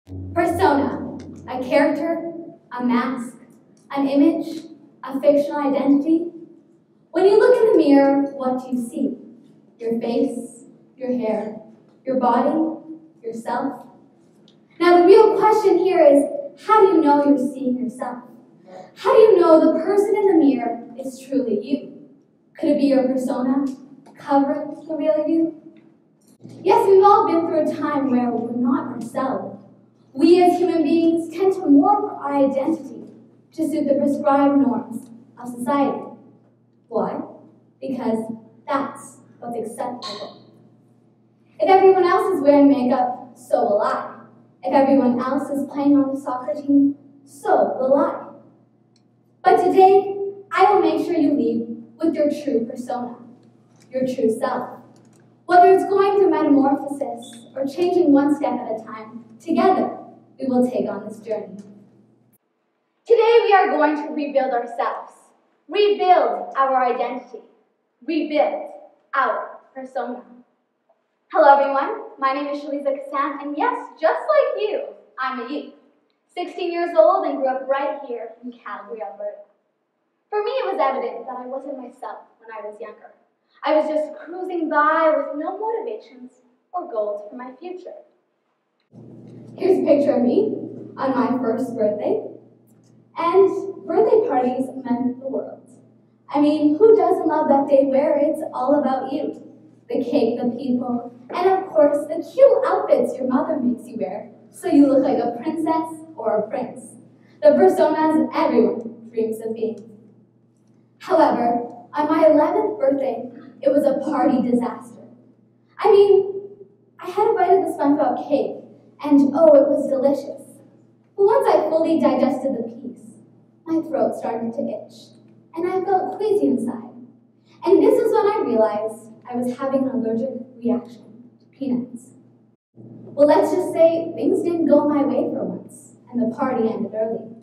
Persona, a character, a mask, an image, a fictional identity. When you look in the mirror, what do you see? Your face, your hair, your body, yourself. Now the real question here is, how do you know you're seeing yourself? How do you know the person in the mirror is truly you? Could it be your persona covering the real you? Yes, we've all been through a time where we're not ourselves. We as human beings tend to morph our identity to suit the prescribed norms of society. Why? Because that's what's acceptable. If everyone else is wearing makeup, so will I. If everyone else is playing on the soccer team, so will I. But today, I will make sure you leave with your true persona, your true self. Whether it's going through metamorphosis or changing one step at a time, together we will take on this journey. Today we are going to rebuild ourselves, rebuild our identity, rebuild our persona. Hello everyone, my name is Sheliza Kassam, and yes, just like you, I'm a youth. 16 years old and grew up right here in Calgary, Alberta. For me, it was evident that I wasn't myself when I was younger. I was just cruising by with no motivations or goals for my future. Here's a picture of me on my first birthday. And birthday parties meant the world. I mean, who doesn't love that day where it's all about you? The cake, the people, and of course, the cute outfits your mother makes you wear so you look like a princess or a prince. The personas everyone dreams of being. However, on my 11th birthday, it was a party disaster. I mean, I had a bite of the SpongeBob cake, and oh, it was delicious. But once I fully digested the piece, my throat started to itch, and I felt queasy inside. And this is when I realized I was having an allergic reaction to peanuts. Well, let's just say things didn't go my way for once, and the party ended early.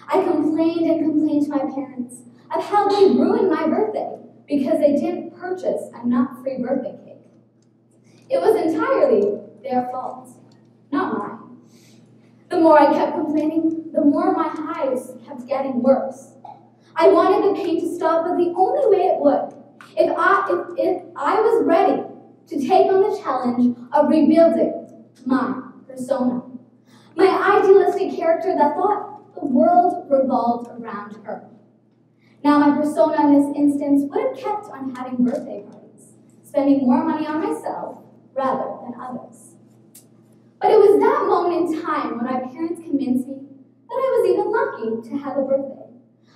I complained and complained to my parents of how they ruined my birthday because they didn't purchase enough free birthday cake. It was entirely their fault, not mine. The more I kept complaining, the more my hives kept getting worse. I wanted the pain to stop, but the only way it would, if I was ready to take on the challenge of rebuilding my persona, my idealistic character that thought the world revolved around her. Now, my persona in this instance would have kept on having birthday parties, spending more money on myself rather than others. But it was that moment in time when my parents convinced me that I was even lucky to have a birthday.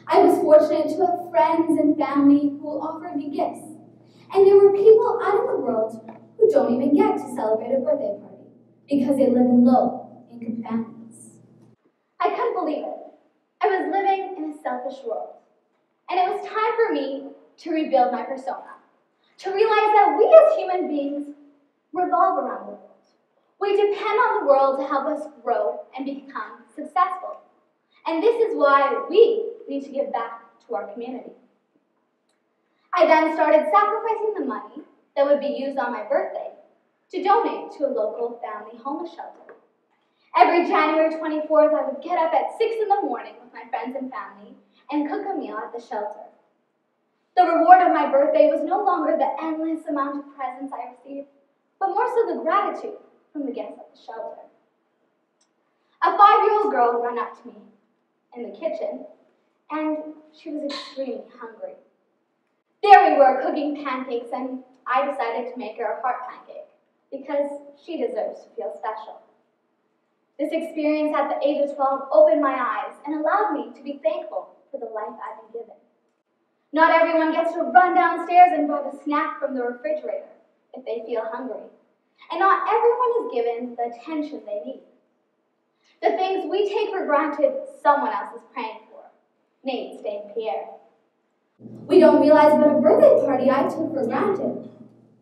I was fortunate to have friends and family who offered me gifts. And there were people out in the world who don't even get to celebrate a birthday party because they live in low-income families. I couldn't believe it. I was living in a selfish world. And it was time for me to rebuild my persona, to realize that we as human beings revolve around the world. We depend on the world to help us grow and become successful. And this is why we need to give back to our community. I then started sacrificing the money that would be used on my birthday to donate to a local family homeless shelter. Every January 24th, I would get up at 6 in the morning with my friends and family and cook a meal at the shelter. The reward of my birthday was no longer the endless amount of presents I received, but more so the gratitude from the guests at the shelter. A 5-year-old girl ran up to me in the kitchen, and she was extremely hungry. There we were cooking pancakes, and I decided to make her a heart pancake because she deserves to feel special. This experience at the age of 12 opened my eyes and allowed me to be thankful for the life I've been given. Not everyone gets to run downstairs and grab a snack from the refrigerator if they feel hungry. And not everyone is given the attention they need. The things we take for granted, someone else is praying for. Nate, St. Pierre. We don't realize what a birthday party I took for granted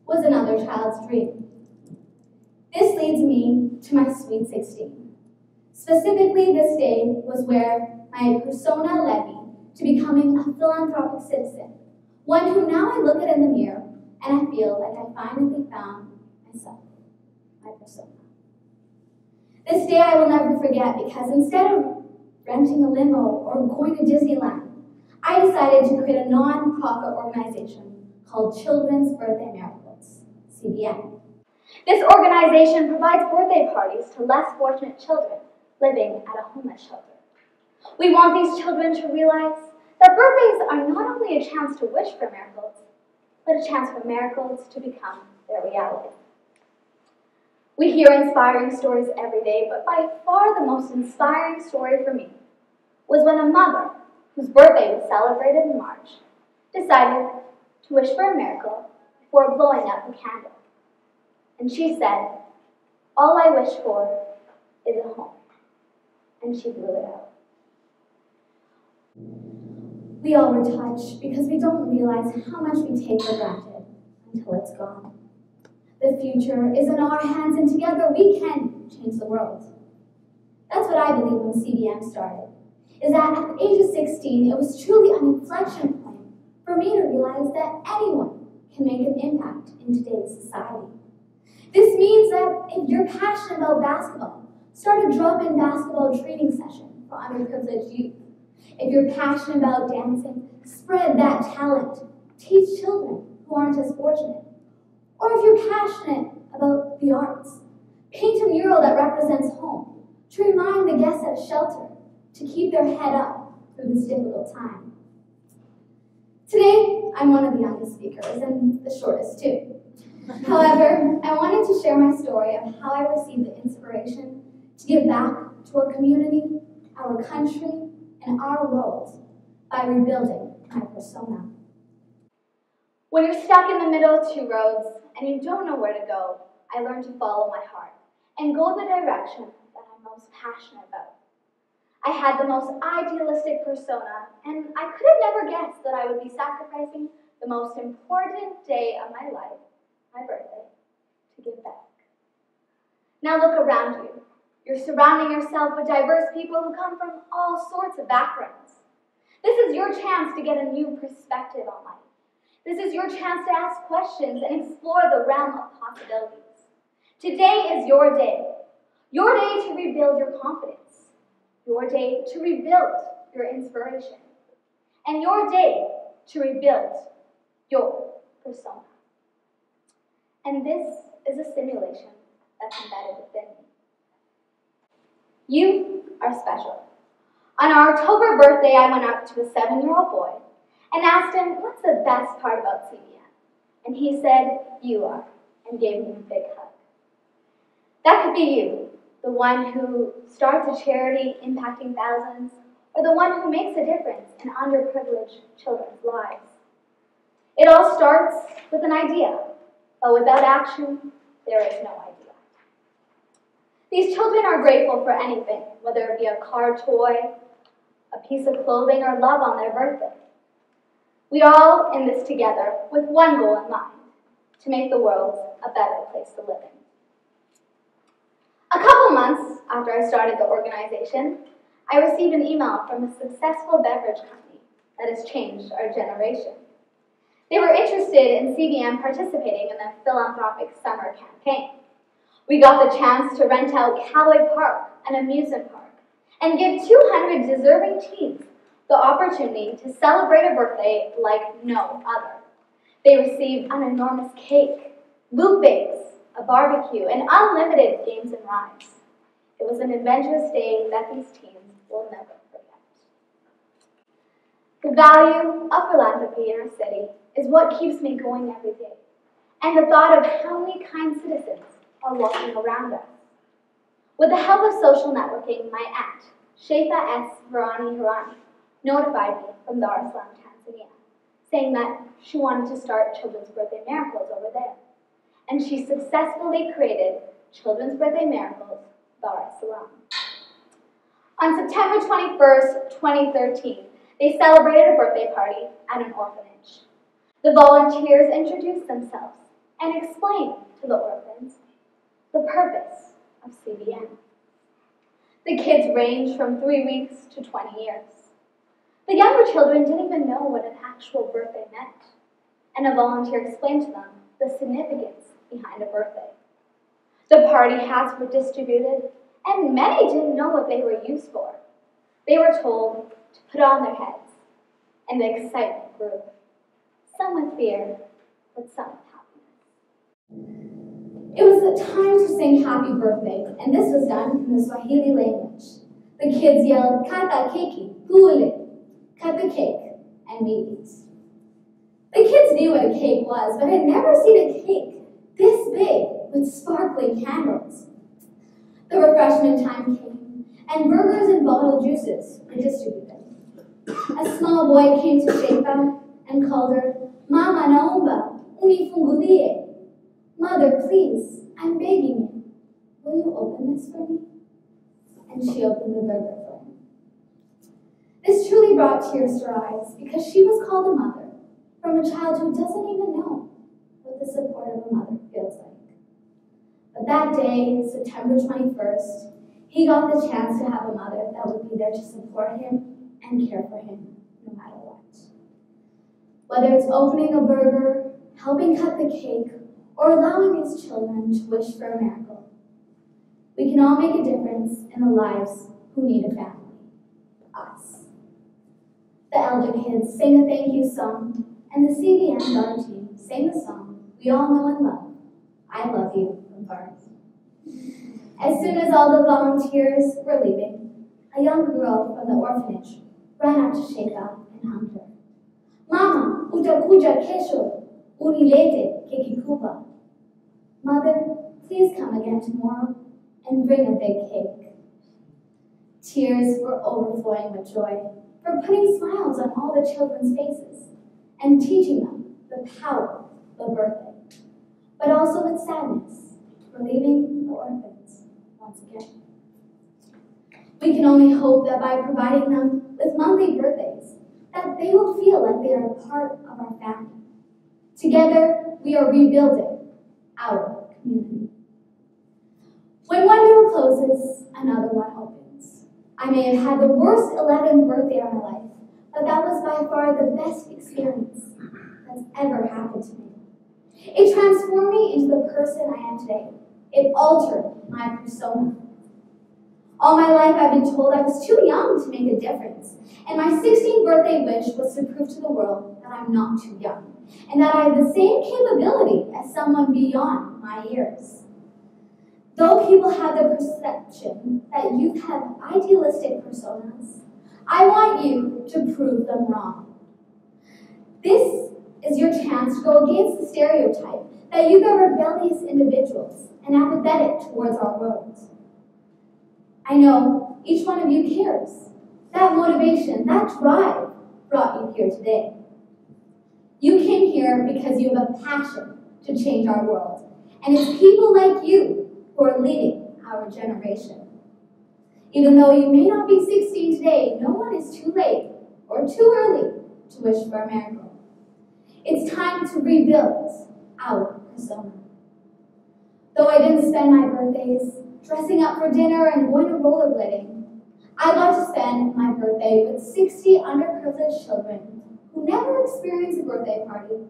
was another child's dream. This leads me to my sweet 16. Specifically, this day was where my persona led me to becoming a philanthropic citizen, one who now I look at in the mirror and I feel like I finally found myself, my persona. This day I will never forget because instead of renting a limo or going to Disneyland, I decided to create a non-profit organization called Children's Birthday Miracles, CBM. This organization provides birthday parties to less fortunate children living at a homeless shelter. We want these children to realize that birthdays are not only a chance to wish for miracles, but a chance for miracles to become their reality. We hear inspiring stories every day, but by far the most inspiring story for me was when a mother, whose birthday was celebrated in March, decided to wish for a miracle before blowing out the candle. And she said, "All I wish for is a home." And she blew it out. We all were touched because we don't realize how much we take for granted until it's gone. The future is in our hands, and together we can change the world. That's what I believe when CBM started, is that at the age of 16, it was truly an inflection point for me to realize that anyone can make an impact in today's society. This means that if you're passionate about basketball, start a drop-in basketball training session for underprivileged youth. If you're passionate about dancing, spread that talent. Teach children who aren't as fortunate. Or if you're passionate about the arts, paint a mural that represents home to remind the guests at a shelter to keep their head up through this difficult time. Today, I'm one of the youngest speakers and the shortest too. However, I wanted to share my story of how I received the inspiration to give back to our community, our country, and our world by rebuilding my persona. When you're stuck in the middle of two roads and you don't know where to go, I learned to follow my heart and go the direction that I'm most passionate about. I had the most idealistic persona, and I could have never guessed that I would be sacrificing the most important day of my life, my birthday, to give back. Now look around you. You're surrounding yourself with diverse people who come from all sorts of backgrounds. This is your chance to get a new perspective on life. This is your chance to ask questions and explore the realm of possibilities. Today is your day to rebuild your confidence, your day to rebuild your inspiration, and your day to rebuild your persona. And this is a simulation that's embedded within me. You are special. On our October birthday, I went up to a 7-year-old boy and asked him, "What's the best part about CBN?" And he said, "You are," and gave me a big hug. That could be you, the one who starts a charity impacting thousands, or the one who makes a difference in underprivileged children's lives. It all starts with an idea, but without action, there is no idea. These children are grateful for anything, whether it be a car toy, a piece of clothing, or love on their birthday. We are all in this together with one goal in mind, to make the world a better place to live in. A couple months after I started the organization, I received an email from a successful beverage company that has changed our generation. They were interested in CBM participating in the philanthropic summer campaign. We got the chance to rent out Callaway Park, an amusement park, and give 200 deserving teens the opportunity to celebrate a birthday like no other. They received an enormous cake, loop bakes, a barbecue, and unlimited games and rides. It was an adventurous day that these teens will never forget. The value of philanthropy in our city is what keeps me going every day, and the thought of how many kind citizens are walking around us. With the help of social networking, my aunt, Sheliza Harani, notified me from Dar es Salaam, Tanzania, saying that she wanted to start Children's Birthday Miracles over there. And she successfully created Children's Birthday Miracles, Dar es Salaam. On September 21st, 2013, they celebrated a birthday party at an orphanage. The volunteers introduced themselves and explained to the orphans the purpose of CBN. The kids ranged from 3 weeks to 20 years. The younger children didn't even know what an actual birthday meant, and a volunteer explained to them the significance behind a birthday. The party hats were distributed, and many didn't know what they were used for. They were told to put on their heads, and the excitement grew. Some with fear, but some with happiness. It was the time to sing happy birthday, and this was done in the Swahili language. The kids yelled, "Kata keki, kule," cut the cake, and we eat. The kids knew what a cake was, but had never seen a cake this big with sparkling candles. The refreshment time came, and burgers and bottled juices were distributed. A small boy came to Sheliza and called her, "Mama naomba unifungulie." "Mother, please, I'm begging you. Will you open this for me?" And she opened the burger for him. This truly brought tears to her eyes because she was called a mother from a child who doesn't even know what the support of a mother feels like. But that day, September 21st, he got the chance to have a mother that would be there to support him and care for him no matter what. Whether it's opening a burger, helping cut the cake, or allowing his children to wish for a miracle, we can all make a difference in the lives who need a family, us. The elder kids sang a thank you song, and the CVM garden team sang the song we all know and love, "I Love You" from Bart. As soon as all the volunteers were leaving, a young girl from the orphanage ran out to Sheliza and hugged her. "Mama, utakuja kesho, unilete keki kubwa." "Mother, please come again tomorrow and bring a big cake." Tears were overflowing with joy for putting smiles on all the children's faces and teaching them the power of a birthday, but also with sadness for leaving the orphans once again. We can only hope that by providing them with monthly birthdays, that they will feel like they are a part of our family. Together, we are rebuilding our community. When one door closes, another one opens. I may have had the worst 11th birthday of my life, but that was by far the best experience that's ever happened to me. It transformed me into the person I am today. It altered my persona. All my life I've been told I was too young to make a difference, and my 16th birthday wish was to prove to the world that I'm not too young, and that I have the same capability as someone beyond my years. Though people have the perception that youth have idealistic personas, I want you to prove them wrong. This is your chance to go against the stereotype that youth are rebellious individuals and apathetic towards our world. I know each one of you cares. That motivation, that drive brought you here today. You came here because you have a passion to change our world, and it's people like you who are leading our generation. Even though you may not be 16 today, no one is too late or too early to wish for a miracle. It's time to rebuild our persona. Though I didn't spend my birthdays dressing up for dinner and going to rollerblading, I got to spend my birthday with 60 underprivileged children who never experienced a birthday party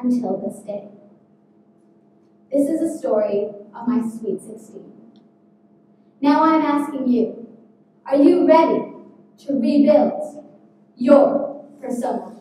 until this day. This is a story of my sweet 16. Now I'm asking you, are you ready to rebuild your persona?